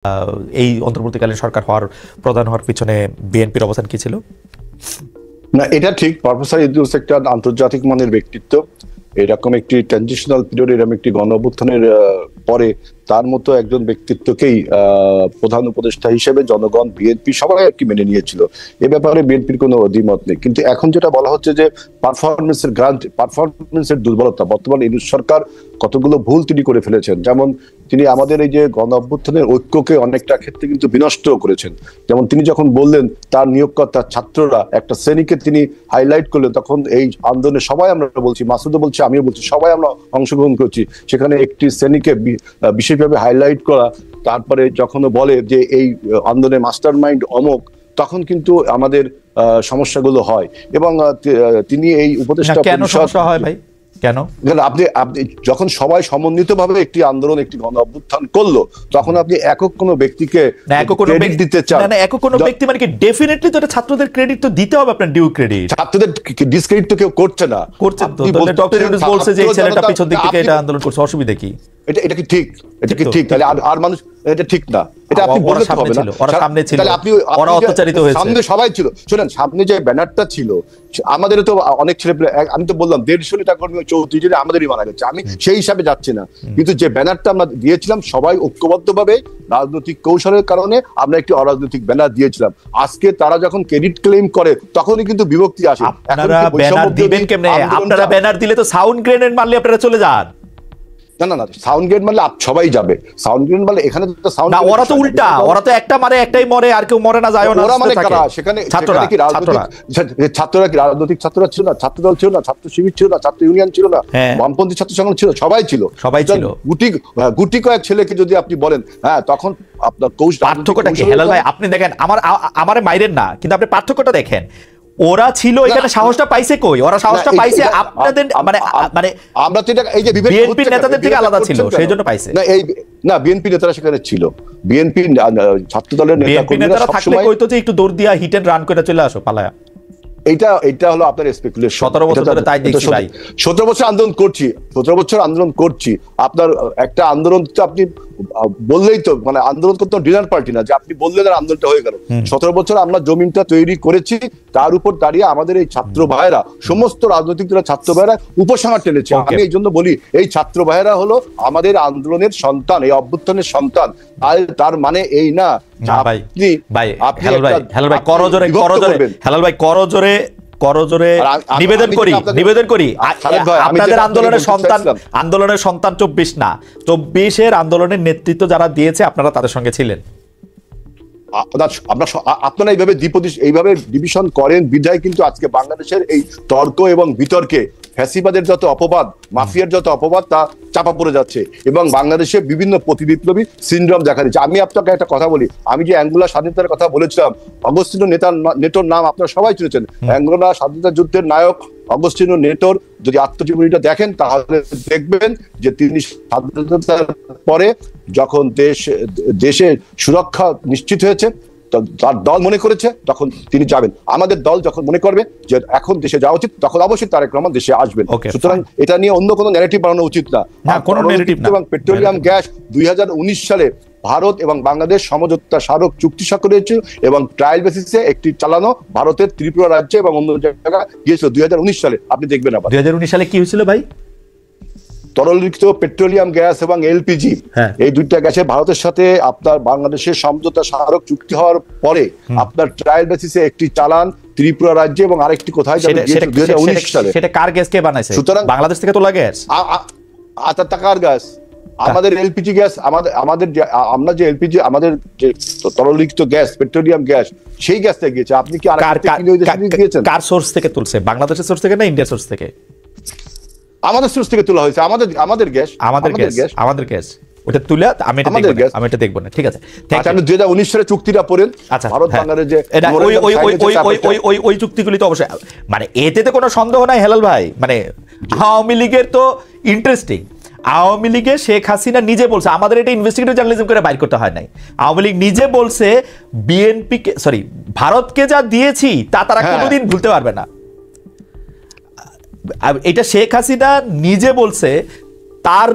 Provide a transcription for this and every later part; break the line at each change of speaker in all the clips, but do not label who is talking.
এই অন্তর্বর্তীকালীন সরকার প্রধান হওয়ার পিছনে বিএনপির অবস্থান কি ছিল?
না, এটা ঠিক। প্রফেসর ইদ্রিস একটা আন্তর্জাতিক মানের ব্যক্তিত্ব। এরকম একটি ট্রানজিশনাল পিরিয়ড, এরকম একটি গণ অভ্যুত্থানের পরে তার মতো একজন ব্যক্তিত্বকেই প্রধান উপদেষ্টা হিসেবে জনগণ, বিএনপি সবাই আর কি মেনে নিয়েছিল। এ ব্যাপারে বিএনপির কোনো দ্বিমত নেই। কিন্তু এখন যেটা বলা হচ্ছে যে পারফরমেন্সের দুর্বলতা, বর্তমান ইউনূস সরকার কতগুলো ভুল তিনি করে ফেলেছেন। যেমন তিনি আমাদের এই যে গণ অভ্যুত্থানের ঐক্যকে অনেকটা ক্ষেত্রে কিন্তু বিনষ্ট করেছেন। যেমন তিনি যখন বললেন তার নিয়োগকর্তা ছাত্ররা একটা শ্রেণীকে তিনি হাইলাইট করলেন, তখন এই আন্দোলনে সবাই আমরা বলছি, মাসুদও বলছি, আমিও বলছি, সবাই আমরা অংশগ্রহণ করছি। সেখানে একটি শ্রেণীকে বিশেষভাবে হাইলাইট করা, তারপরে যখন বলে যে এই আন্দোলনে মাস্টার মাইন্ড অমুক, তখন কিন্তু আমাদের সমস্যাগুলো হয়। এবং তিনি এই উপদেষ্টা
কেন সমস্যা হয় ভাই? কেন?
আপনি যখন সবাই সমন্বিতভাবে একটি আন্দোলন, একটি গণ অভ্যুত্থান করলো, তখন আপনি একক কোনো ব্যক্তিকে ক্রেডিট দিতে চান
না, একক কোনো ব্যক্তি মানে কি? ডেফিনেটলি তো এটা ছাত্রদের ক্রেডিট তো দিতে হবে, আপনার ডিউ ক্রেডিট।
ছাত্রদের ডিসক্রেডিট তো কেউ করছে না,
করছে তো। ডক্টর ইউনূস বলছে যে এই ছেলেটা পিছন দিক থেকে এটা আন্দোলন করছে, অসুবিধা কি?
এটা কি ঠিক? এটা কি ঠিক? তাহলে আর মানুষ এটা ঠিক না, এটা আপনি বলতে হবে না।
ওরা সামনে ছিল,
তাহলে আপনি
ওরা অত্যাচারিত হয়েছে,
সামনে সবাই ছিল। শুনেন, সামনে যে ব্যানারটা ছিল, আমাদের তো অনেক ছেলে, আমি তো বললাম 150 নেতা কর্মী 34 জনে আমাদেরই মারা গেছে, আমি সেই হিসাবে যাচ্ছি না। কিন্তু যে ব্যানারটা আমরা দিয়েছিলাম, সবাই ঐক্যবদ্ধভাবে রাজনৈতিক কৌশলের কারণে আমরা একটি অরাজনৈতিক ব্যানার দিয়েছিলাম। আজকে তারা যখন ক্রেডিট ক্লেম করে, তখনই কিন্তু বিভক্তি আসে।
আপনারা ব্যানার দিবেন কেমনে? আপনারা ব্যানার দিলে তো সাউন্ড গ্রেনেড মারলে আপনারা চলে যান।
না, সাউন্ড গ্রেড মারলে সবাই যাবে। সাউন্ড গ্রেড মারলে এখানে তো সাউন্ড না,
ওরা তো উল্টা, ওরা তো একটা মারে একটাই মরে, আর কেউ মরে না, যায় না।
ওরা মানে কারা? সেখানে কি ছাত্ররা কি রাজনৈতিক ছাত্ররা ছিল না? ছাত্রদল ছিল না? ছাত্র শিবির ছিল না? ছাত্র ইউনিয়ন ছিল না? বামপন্থী ছাত্র সংগঠন ছিল? সবাই ছিল। গুটি কয়েক ছেলেকে যদি আপনি বলেন, হ্যাঁ, তখন আপনার
পার্থক্যটা কি? হেলাল ভাই, আপনি দেখেন, আমারে মাইরেন না, কিন্তু আপনি পার্থক্যটা দেখেন। ওরা ছিল এখানে, সাহসটা পাইছে কই? ওরা সাহসটা পাইছে আপনাদের মানে
আমরা তো এটা এই যে
বিএনপি নেতাদের থেকে আলাদা ছিল, সেই জন্য পাইছে।
না, বিএনপি নেতারা সেখানে ছিল। বিএনপি ছাত্র দলের
নেতারা থাকলে কইতো যে একটু দৌড় দিয়া হিট এন্ড রান করে চলে আসো পালায়া।
এটা হলো আপনার স্পেকুলেশন।
17 বছর ধরে তাই দেখছি ভাই।
17 বছর আন্দোলন করছি, 17 বছর আন্দোলন করছি। আপনার একটা আন্দোলন তো আপনি বললেই তো, মানে আন্দোলন করতে ডিনার পার্টি না যে আপনি বললেন আর আন্দোলনটা হয়ে গেল। 17 বছর আমরা জমিনটা তৈরি করেছি, তার উপর দাঁড়িয়ে আমাদের এই ছাত্র ভাইয়েরা, সমস্ত রাজনৈতিক দলের ছাত্র ভাইয়েরা উপসংহার টেনেছে। আমি এই জন্য বলি, এই ছাত্র ভাইয়েরা হলো আমাদের আন্দোলনের সন্তান, এই অভ্যুত্থানের সন্তান। তার মানে এই না
নিবেদন করি আপনাদের আন্দোলনের সন্তান 24 না, 24-এর আন্দোলনের নেতৃত্ব যারা দিয়েছে আপনারা তাদের সঙ্গে ছিলেন।
আপনারা এইভাবে ডিভিশন করেন বিধায় কিন্তু আজকে বাংলাদেশের এই তর্ক এবং বিতর্কে ফ্যাসিবাদের যত অপবাদ, মাফিয়ার যত অপবাদ, তা চাপা পড়ে যাচ্ছে এবং বাংলাদেশে বিভিন্ন প্রতিবিপ্লবী সিনড্রোম দেখা দিচ্ছে। আমি আপনাকে একটা কথা বলি, আমি যে অ্যাঙ্গোলা স্বাধীনতার কথা বলেছিলাম, অগস্টিনো নেটোর নাম আপনারা সবাই শুনেছেন। অ্যাঙ্গোলা স্বাধীনতা যুদ্ধের নায়ক অগস্টিনো নেটোর যদি আত্মজীবনীটা দেখেন, তাহলে দেখবেন যে তিনি স্বাধীনতার পরে যখন দেশে সুরক্ষা নিশ্চিত হয়েছে, তার দল মনে করেছে তখন তিনি যাবেন। আমাদের দল যখন মনে করবে যে এখন দেশে যাওয়া উচিত, তখন অবশ্যই তারেক রহমান দেশে আসবেন। সুতরাং এটা নিয়ে অন্য কোনো ন্যারেটিভ বানানো উচিত না। এবং পেট্রোলিয়াম গ্যাস 2019 সালে ভারত এবং বাংলাদেশ সমঝোতা স্মারক চুক্তি স্বাক্ষর হয়েছে এবং ট্রায়াল বেসিসে একটি চালানো ভারতের ত্রিপুরা রাজ্যে এবং অন্য জায়গায় গিয়েছিল 2019 সালে। আপনি দেখবেন আবার
2019 সালে কি হয়েছিল ভাই?
তরলীকৃত পেট্রোলিয়াম গ্যাস এবং এলপিজি, এই দুইটা গ্যাসে ভারতের সাথে আপনার বাংলাদেশের সমঝোতা স্মারক চুক্তি হওয়ার পরে আপনার ট্রায়াল বেসিসে একটি চালান ত্রিপুরা রাজ্যে এবং আরেকটি কোথায় 2019 সালে।
সেটা কার গ্যাস কে বানাইছে?
সুতরাং
বাংলাদেশ থেকে তোলা গ্যাস,
টাকার গ্যাস। আমাদের এলপিজি গ্যাস, আমরা যে এলপিজি, আমাদের যে তরলীকৃত গ্যাস, পেট্রোলিয়াম গ্যাস, সেই গ্যাসটা গিয়েছে। আপনি কি
কার সোর্স থেকে তুলছে? বাংলাদেশের সোর্স থেকে না ইন্ডিয়ার সোর্স থেকে?
আমাদের সোর্স থেকে তোলা হয়েছে। আমাদের গ্যাস
ওটা তুলে আমি এটা দেখব না। ঠিক আছে,
আপনি 2019 সালে চুক্তিটা পড়েন। ভারত বাংলাদেশ যে
ওই চুক্তিগুলি তো অবশ্যই, মানে এতে তো কোনো সন্দেহ নাই হেলাল ভাই। মানে আওয়ামী লীগের তো ইন্টারেস্টিং, আওয়ামী লীগে শেখ হাসিনা নিজে বলছে, আমাদের এটা ইনভেস্টিগেটিভ জার্নালিজম করে বাইর করতে হয় নাই। আওয়ামী লীগ নিজে বলছে বিএনপিকে, সরি, ভারতকে যা দিয়েছি তা তারা কোনোদিন ভুলতে পারবে না। এটা শেখ হাসিনা নিজে বলছে, তার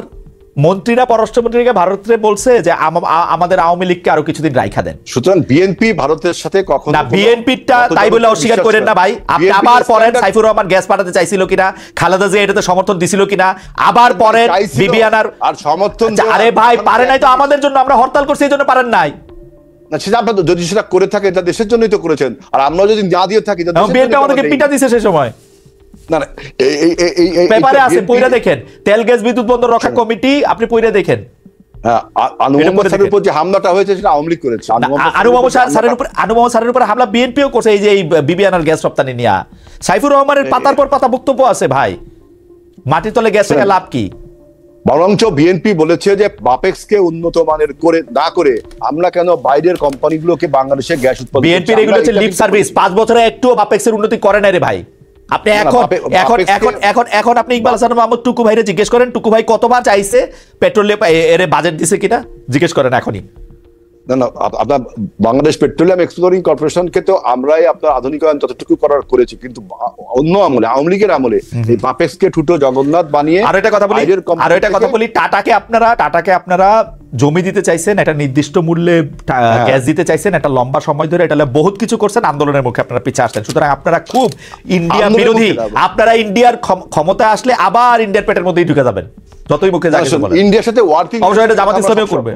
মন্ত্রীরা পররাষ্ট্রমন্ত্রীকে ভারতে বলছে যে আমাদের আওয়ামী লীগকে আরো কিছুদিন রাইখা দেন।
সুতরাং বিএনপি ভারতের সাথে কখনো
না, বিএনপিটা তাই বলে অস্বীকার করেন না ভাই। আপনি আবার পরেন সাইফুর রহমান গ্যাস পাঠাতে চাইছিল কিনা, খালেদা জিয়া এটাতে সমর্থন দিছিল কিনা, আবার পরেন বিবিআনার
আর সমর্থন।
আরে ভাই পারে নাই তো আমাদের জন্য, আমরা হরতাল করছি এই জন্য পারেন নাই
না, সেটা আপনার যদি সেটা করে থাকে এটা দেশের জন্যই তো করেছেন, আর আমরা যদি না দিয়ে থাকি
বিএনপি আমাদেরকে পিটা দিছে সে সময়।
না না,
পেপারে আছে, পইরা দেখেন, তেল গ্যাস বিদ্যুৎ বন্দর রক্ষা কমিটি, আপনি পইরা দেখেন।
মোহাম্মদ স্যারের উপর যে হামলাটা হয়েছে সেটা আওয়ামী লীগ করেছে।
মোহাম্মদ স্যারের উপর হামলা বিএনপিও করছে, এই যে বিবিআনার গ্যাস রপ্তানি নিয়ে। সাইফুর রহমানের পাতার পর পাতা বক্তব্য আছে ভাই, মাটির তলে গ্যাস থেকে লাভ কি?
বরঞ্চ বিএনপি বলেছে যে বাপেক্সকে উন্নত মানের করে না করে আমরা কেন বাইরের কোম্পানিগুলোকে বাংলাদেশে গ্যাস উৎপাদন।
বিএনপির এগুলো হচ্ছে লিপ সার্ভিস। 5 বছরে একটু বাপেক্সের উন্নতি করে না রে ভাই। আপনি এখন আপনি ইকবাল হাসান মাহমুদ টুকু ভাইরে জিজ্ঞেস করেন, টুকু ভাই কতবার চাইছে পেট্রোলে এর বাজেট দিছে কিনা, জিজ্ঞেস করেন এখনই।
না না, আপনার বাংলাদেশ পেট্রোলিয়াম এক্সপ্লোরিং কর্পোরেশনকে তো আমরাই আপনার আধুনিকায়ন যতটুকু করেছি, কিন্তু অন্য আমলে, আওয়ামী লীগের আমলে এই বাপেক্সকে ঠুটো জগন্নাথ বানিয়ে।
আর এটা কথা বলি, টাটাকে আপনারা জমি দিতে চাইছেন, একটা নির্দিষ্ট মূল্যে গ্যাস দিতে চাইছেন, একটা লম্বা সময় ধরে, এটা বহুত কিছু করছেন, আন্দোলনের মুখে আপনারা পিছিয়ে আসছেন। সুতরাং আপনারা খুব ইন্ডিয়া বিরোধী। আপনারা ইন্ডিয়ার ক্ষমতা আসলে আবার ইন্ডিয়ার পেটের মধ্যেই ঢুকে যাবেন, যতই মুখে
ইন্ডিয়ার সাথে ওয়ার্কিং,
অবশ্যই এটা জামাত ইসলামীও করবে,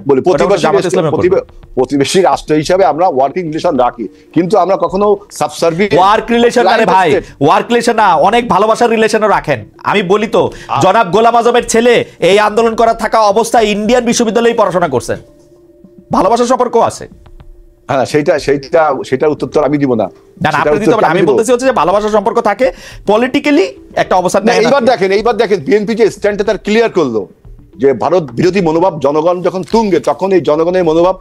প্রতিবেশী রাষ্ট্র হিসাবে আমরা ওয়ার্কিং রিলেশন রাখি, কিন্তু আমরা কখনো সাবসার্ভিয়েন্ট
ওয়ার্ক রিলেশন না ভাই, ওয়ার্ক রিলেশন না, অনেক ভালোবাসার রিলেশনও রাখেন। আমি বলি তো, জনাব গোলাম আজমের ছেলে এই আন্দোলন করা থাকা অবস্থায় ইন্ডিয়ান বিশ্ববিদ্যালয়ে পড়াশোনা করছেন, ভালোবাসার সম্পর্ক আছে।
হ্যাঁ, সেইটার উত্তর তো আমি দিব না।
না, আপনি দিতে পারেন। আমি বলতেছি হচ্ছে যে ভালোবাসার সম্পর্ক থাকে, পলিটিক্যালি একটা অবস্থান।
এইবার দেখেন বিএনপি যে স্ট্যান্ডটা তার ক্লিয়ার করলো যে ভারত বিরোধী মনোভাব জনগণ যখন তুঙ্গে, তখন এই জনগণের মনোভাব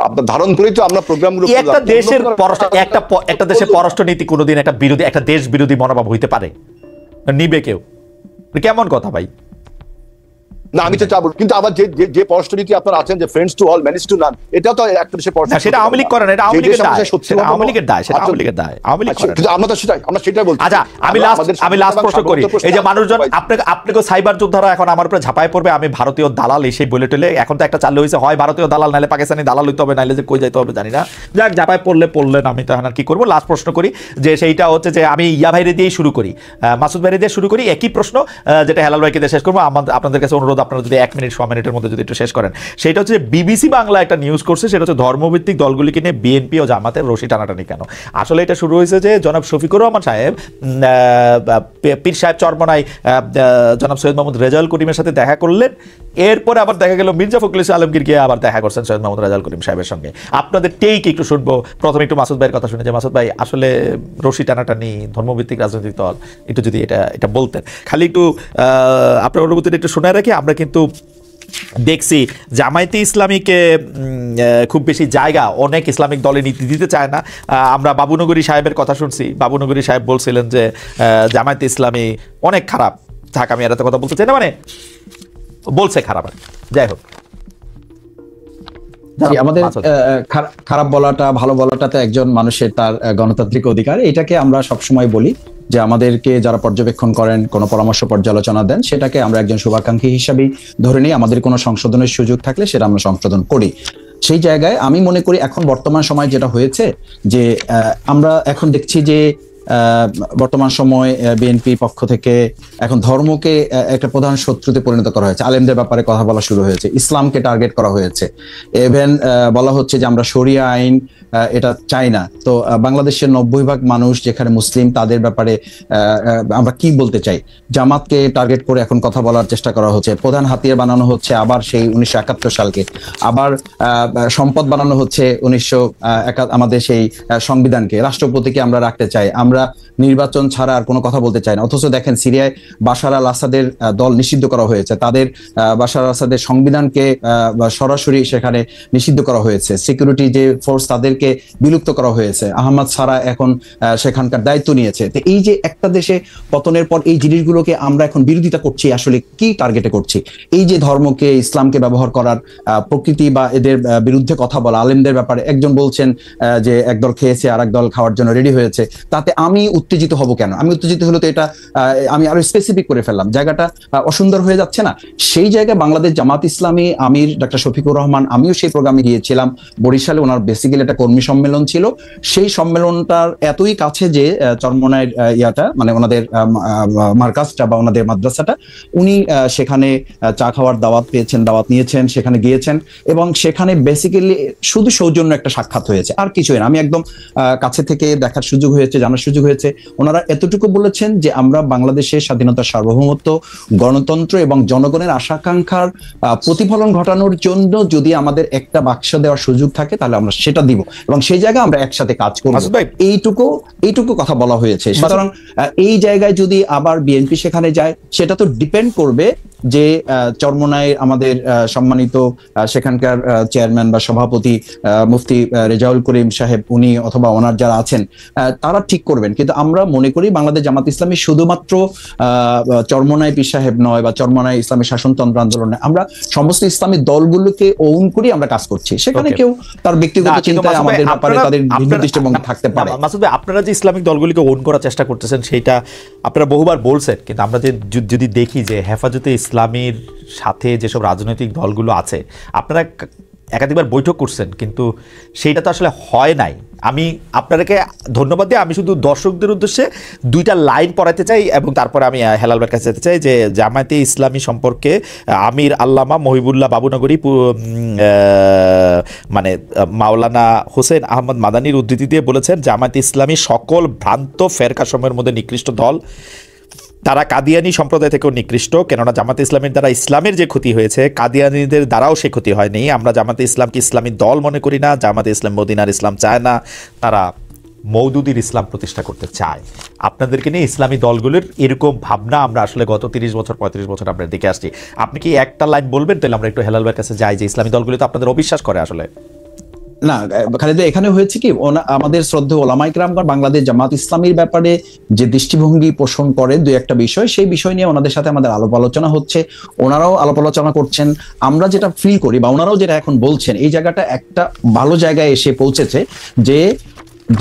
আপনার ধারণ করেই তো আমরা প্রোগ্রামগুলো।
একটা দেশের একটা দেশের পররাষ্ট্রনীতি কোনোদিন একটা দেশ বিরোধী মনোভাব হইতে পারে? নিবে কেউ? কেমন কথা ভাই?
না, আমি তো চাবো, কিন্তু আবার যে পররাষ্ট্রনীতি আপনারা আছেন যে friends to all manage to নান, এটাও তো একটা দেশের পররাষ্ট্র।
সেটা আওয়ামী লীগ করে না, এটা আওয়ামী লীগের দায়, সেটা আওয়ামী লীগের দায়, সেটা আওয়ামী লীগের দায়, আওয়ামী লীগ করে।
কিন্তু আমরা সেটাই বলছি।
আচ্ছা, আমি লাস্ট প্রশ্ন করি। এই যে মানুষজন আপনাকে সাইবার যোদ্ধারা এখন আমার উপরে ঝাঁপায় পড়বে, আমি ভারতীয় দালাল এসে বলে টলে। এখন তো একটা চালু হয়েছে, হয় ভারতীয় দালাল নাহলে পাকিস্তানি দালাল হইতে হবে, নাহলে যে কই যাইতে হবে জানি না। যাক, ঝাঁপায় পড়লেন, আমি তো এখন আর কি করবো। লাস্ট প্রশ্ন করি, যে সেইটা হচ্ছে যে আমি ইয়া ভাইরে দিয়েই শুরু করি, মাসুদ ভাইরে দিয়ে শুরু করি। একই প্রশ্ন যেটা হেলাল ভাইকে দিয়ে শেষ করবো। আপনাদের কাছে অনুরোধ, আপনারা যদি 1 মিনিট 1 মিনিটের মধ্যে যদি একটু শেষ করেন। সেটা হচ্ছে বিবিসি বাংলা একটা নিউজ করছে, সেটা হচ্ছে ধর্মভিত্তিক দলগুলিকে নিয়ে বিএনপি ও জামাতের রশি টানাটানি কেন। আসলে এটা শুরু হয়েছে যে জনাব শফিকুর রহমান সাহেব পীর সাহেব চরমনাই জনাব সৈয়দ মোহাম্মদ রেজাউল করিমের সাথে দেখা করলেন, এরপরে আবার দেখা গেল মির্জা ফখরুল ইসলাম আলমগীর গিয়ে আবার দেখা করছেন সৈয়দ মোহাম্মদ রেজাউল করিম সাহেবের সঙ্গে। আপনাদের টেক একটু শুনবো। প্রথমে একটু মাসুদ ভাইয়ের কথা শুনে, যে মাসুদ ভাই আসলে রশি টানাটানি ধর্মভিত্তিক রাজনৈতিক দল, একটু যদি এটা বলতেন, খালি একটু আপনার অনুভূতিটা একটু শোনায় রাখি। আমরা কিন্তু দেখছি জামায়াতে ইসলামীকে খুব বেশি জায়গা অনেক ইসলামিক দলে নীতি দিতে চায় না। আমরা বাবুনগরী সাহেবের কথা শুনছি, বাবুনগরী সাহেব বলছিলেন যে জামায়াতে ইসলামী অনেক খারাপ। থাক, আমি এরাতে কথা বলতে চাই না, মানে বলছে খারাপ। যাই হোক,
আমাদের খারাপ বলাটা ভালো বলাটাতে একজন মানুষের তার গণতান্ত্রিক অধিকার। এটাকে আমরা সবসময় বলি যে আমাদেরকে যারা পর্যবেক্ষণ করেন, কোনো পরামর্শ পর্যালোচনা দেন, সেটাকে আমরা একজন শুভাকাঙ্ক্ষী হিসাবেই ধরে নিই। আমাদের কোনো সংশোধনের সুযোগ থাকলে সেটা আমরা সংশোধন করি। সেই জায়গায় আমি মনে করি এখন বর্তমান সময় যেটা হয়েছে, যে আমরা এখন দেখছি যে বর্তমান সময় বিএনপি পক্ষ থেকে এখন ধর্মকে একটা প্রধান শত্রুতে পরিণত করা হয়েছে। আলেমদের ব্যাপারে কথা বলা শুরু হয়েছে, ইসলামকে টার্গেট করা হয়েছে। ইভেন বলা হচ্ছে যে আমরা শরিয়া আইন এটা চাই না। তো বাংলাদেশের 90% মানুষ যেখানে মুসলিম, তাদের ব্যাপারে আমরা কি বলতে চাই? জামাতকে টার্গেট করে এখন কথা বলার চেষ্টা করা হচ্ছে, প্রধান হাতিয়ার বানানো হচ্ছে আবার সেই 1971 সালকে, আবার সম্পদ বানানো হচ্ছে আমাদের সেই সংবিধানকে, রাষ্ট্রপতিকে আমরা রাখতে চাই, আমরা নির্বাচন ছাড়া আর কোনো কথা বলতে চাই না। অথচ দেখেন সিরিয়ায় বাশার আল আসাদের দল নিষিদ্ধ করা হয়েছে, তাদের বাশার আল আসাদের সংবিধানকে সরাসরি সেখানে নিষিদ্ধ করা হয়েছে, সিকিউরিটি যে ফোর্স তাদেরকে বিলুপ্ত করা হয়েছে, আহমদ সারা এখন সেখানকার দায়িত্ব নিয়েছে। তো এই যে একটা দেশে পতনের পর এই জিনিসগুলোকে আমরা এখন বিরোধিতা করছি, আসলে কি টার্গেটে করছি? এই যে ধর্মকে, ইসলামকে ব্যবহার করার প্রকৃতি বা এদের বিরুদ্ধে কথা বলা, আলেমদের ব্যাপারে একজন বলছেন যে একদল খেয়েছে আর একদল খাওয়ার জন্য রেডি হয়েছে, তাতে আমি উত্তেজিত হব কেন? আমি উত্তেজিত হলে তো এটা আমি আরো স্পেসিফিক করে ফেললাম, জায়গাটা অসুন্দর হয়ে যাচ্ছে না? সেই জায়গায় বাংলাদেশ জামাত ইসলামী আমির ডক্টর শফিকুর রহমান, আমিও সেই প্রোগ্রামে গিয়েছিলাম বরিশালে। ওনার বেসিক্যালি একটা কর্মী সম্মেলন ছিল। সেই সম্মেলনটার এতই কাছে যে চরমনাইয়ের ইয়াটা মানে ওনাদের মার্কাজটা বা ওনাদের মাদ্রাসাটা, উনি সেখানে চা খাওয়ার দাওয়াত পেয়েছেন, দাওয়াত নিয়েছেন, সেখানে গিয়েছেন এবং সেখানে বেসিক্যালি শুধু সৌজন্য একটা সাক্ষাৎ হয়েছে, আর কিছুই না। আমি একদম কাছে থেকে দেখার সুযোগ হয়েছে, জানার সুযোগ হয়েছে। ওনারা এতটুকু বলেছেন যে আমরা বাংলাদেশের স্বাধীনতার সার্বভৌমত্ব, গণতন্ত্র এবং জনগণের আশাকাঙ্ক্ষার প্রতিফলন ঘটানোর জন্য যদি আমাদের একটা বাক্স দেওয়ার সুযোগ থাকে তাহলে আমরা সেটা দিব এবং সেই জায়গায় আমরা একসাথে কাজ করব। এইটুকু কথা বলা হয়েছে। সুতরাং এই জায়গায় যদি আবার বিএনপি সেখানে যায়, সেটা তো ডিপেন্ড করবে যে চরমোনাই আমাদের সম্মানিত সেখানকার চেয়ারম্যান বা সভাপতি মুফতি রেজাউল করিম সাহেব, উনি অথবা ওনার যারা আছেন তারা ঠিক করবেন। কিন্তু আমরা মনে করি বাংলাদেশ জামাত ইসলামী শুধুমাত্র চরমোনাই পীর সাহেব নয় বা চরমোনাই ইসলামী শাসনতন্ত্র আন্দোলন নয়, আমরা সমস্ত ইসলামী দলগুলোকে ওন করি আমরা কাজ করছি। সেখানে কেউ তার ব্যক্তিগত চিন্তায় আমাদের ব্যাপারে তাদের ভিন্ন দৃষ্টিভঙ্গি থাকতে পারে।
মাসুদ ভাই, আপনারা যে ইসলামিক দলগুলিকে ওন করার চেষ্টা করতেছেন সেটা আপনারা বহুবার বলছেন, কিন্তু আমরা যদি দেখি যে হেফাজতে ইসলামীর সাথে যেসব রাজনৈতিক দলগুলো আছে, আপনারা একাধিকবার বৈঠক করছেন, কিন্তু সেইটা তো আসলে হয় নাই। আমি আপনাদেরকে ধন্যবাদ দিয়ে আমি শুধু দর্শকদের উদ্দেশ্যে দুইটা লাইন পড়াতে চাই এবং তারপরে আমি হেলাল ভাইয়ের কাছে যেতে চাই যে জামায়াতে ইসলামী সম্পর্কে আমির আল্লামা মহিবুল্লাহ বাবুনগরী মানে মাওলানা হোসেন আহমদ মাদানির উদ্ধৃতি দিয়ে বলেছেন, জামায়াতে ইসলামী সকল ভ্রান্ত ফেরকাসমূহের মধ্যে নিকৃষ্ট দল। তারা কাদিয়ানি সম্প্রদায় থেকেও নিকৃষ্ট, কেননা জামাতে ইসলামের দ্বারা ইসলামের যে ক্ষতি হয়েছে কাদিয়ানিদের দ্বারাও সে ক্ষতি হয়নি। আমরা জামাতে ইসলামকে ইসলামী দল মনে করি না। জামাতে ইসলাম মদিনার ইসলাম চায় না, তারা মওদুদির ইসলাম প্রতিষ্ঠা করতে চায়। আপনাদেরকে নিয়ে ইসলামী দলগুলোর এরকম ভাবনা আমরা আসলে গত 30 বছর 35 বছর আমরা দেখে আসছি। আপনি কি একটা লাইন বলবেন? তাহলে আমরা একটু হেলাল ভাইয়ের কাছে যাই যে ইসলামী দলগুলো তো আপনাদের অবিশ্বাস করে আসলে।
না খালেদা, এখানে হয়েছে কি, আমাদের শ্রদ্ধেয় ওলামায়ে কেরামগণ বাংলাদেশ জামাত ইসলামীর ব্যাপারে যে দৃষ্টিভঙ্গি পোষণ করে দুই একটা বিষয়, সেই বিষয় নিয়ে ওনাদের সাথে আমাদের আলাপ আলোচনা হচ্ছে, ওনারাও আলাপ আলোচনা করছেন। আমরা যেটা ফিল করি বা ওনারাও যেটা এখন বলছেন, এই জায়গাটা একটা ভালো জায়গায় এসে পৌঁছেছে যে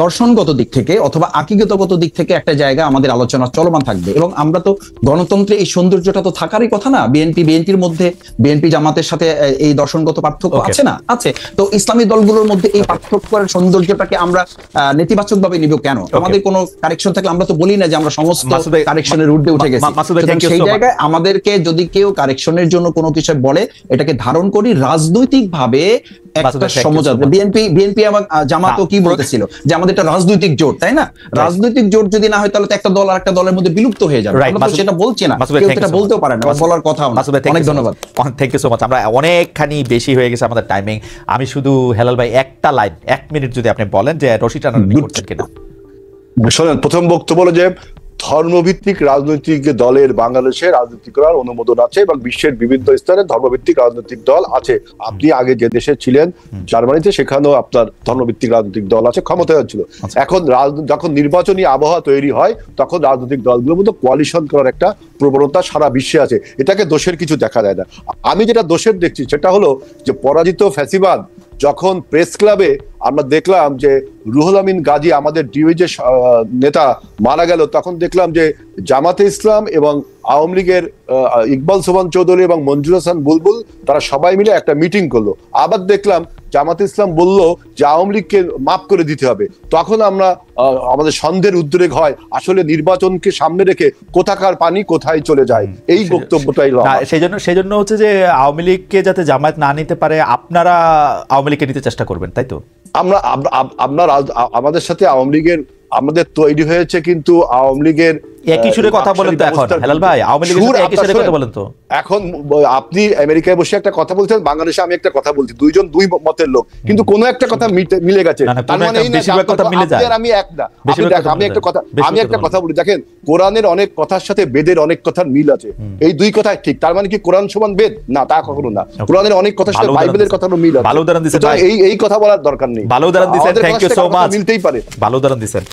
দর্শনগত দিক থেকে অথবা আকিগতগত দিক থেকে একটা জায়গা আমাদের আলোচনা চলমান থাকবে। এবং আমরা তো গণতন্ত্রে এই সৌন্দর্যটা তো থাকারই কথা না। বিএনপির মধ্যে বিএনপি জামাতের সাথে এই দর্শনগত পার্থক্য আছে না? আছে। তো ইসলামী দলগুলোর মধ্যে এই পার্থক্যের সৌন্দর্যটাকে আমরা নেতিবাচক ভাবে নিব কেন? আমাদের কোনো কারেকশন থাকলে আমরা তো বলি না যে আমরা সমস্ত কারেকশনের ঊর্ধ্বে উঠে গেছি। সেই জায়গায় আমাদেরকে যদি কেউ কারেকশনের জন্য কোনো কিছু বলে, এটাকে ধারণ করি রাজনৈতিক ভাবে একটা সমঝোতা। বিএনপি এবং জামাতও কি বলতেছিল যে আমাদের একটা রাজনৈতিক জোট, তাই না? রাজনৈতিক জোট যদি না হয় তাহলে তো একটা দল আর একটা দলের মধ্যে বিলুপ্ত হয়ে যাবে। আমরা তো সেটা বলছি না, কেউ সেটা বলতেও পারে না, বলার কথাও না। অনেক ধন্যবাদ,
থ্যাংক ইউ সো মাচ। আমরা অনেকখানি বেশি হয়ে গেছে আমাদের টাইমিং। আমি শুধু হেলাল ভাই একটা লাইন 1 মিনিট যদি আপনি বলেন যে রশি টানাটানি করছেন কিনা।
শোনেন, প্রথম বক্তব্য হলো যে ধর্মভিত্তিক রাজনৈতিক দলের বাংলাদেশে রাজনীতি করার অনুমোদন আছে এবং বিশ্বের বিভিন্ন স্তরে ধর্মভিত্তিক রাজনৈতিক দল আছে। আপনি আগে যে দেশে ছিলেন জার্মানিতে, সেখানেও আপনার ধর্মভিত্তিক রাজনৈতিক দল আছে, ক্ষমতায় ছিল। এখন যখন নির্বাচনী আবহাওয়া তৈরি হয় তখন রাজনৈতিক দলগুলোর মধ্যে কোয়ালিশন করার একটা প্রবণতা সারা বিশ্বে আছে। এটাকে দোষের কিছু দেখা যায় না। আমি যেটা দোষের দেখছি সেটা হলো যে পরাজিত ফ্যাসিবাদ যখন প্রেস ক্লাবে আমরা দেখলাম যে রুহুল আমিন গাজী আমাদের ডিওইজের নেতা মারা গেল, তখন দেখলাম যে জামাতে ইসলাম এবং আওয়ামী লীগের ইকবাল সোবহান চৌধুরী এবং মঞ্জুর হাসান বুলবুল তারা সবাই মিলে একটা মিটিং করলো। আবার দেখলাম জামাতে ইসলাম বলল যে আওয়ামী লীগকে মাফ করে দিতে হবে। তখন আমরা আমাদের সন্দেহের উদ্রেক হয়, আসলে নির্বাচনকে সামনে রেখে কোথাকার পানি কোথায় চলে যায়। এই বক্তব্যটাই
সেই জন্য হচ্ছে যে আওয়ামী লীগকে যাতে জামায়াত না নিতে পারে আপনারা আওয়ামী লীগকে নিতে চেষ্টা করবেন, তাই তো?
আমাদের সাথে আওয়ামী লীগের আমাদের তৈরি হয়েছে, কিন্তু আওয়ামী লীগের
একই সুরে কথা বলেন তো এখন হেলাল ভাই, আওয়ামী লীগের একই সুরে কথা বলেন তো।
এখন আপনি আমেরিকায় বসে একটা কথা বলছেন, বাংলাদেশে আমি একটা কথা বলছি, দুইজন দুই মতের লোক, কিন্তু কোনো একটা কথা মিলে গেছে। তার মানে এই না আমি এক না। আমি একটা কথা বলি, দেখেন কোরআনের অনেক কথার সাথে বেদের অনেক কথার মিল আছে, এই দুই কথাই ঠিক। তার মানে কি কোরআন সমান বেদ? না, তা কখনো না। কোরআনের অনেক কথার সাথে বাইবেলের কথারও মিল আছে। এই কথা বলার দরকার নেই।
ভালো উদাহরণ দিয়েছেন, থ্যাংক ইউ সো মাচ।
মিলতেই পারে।
ভালো উদাহরণ দিয়েছেন।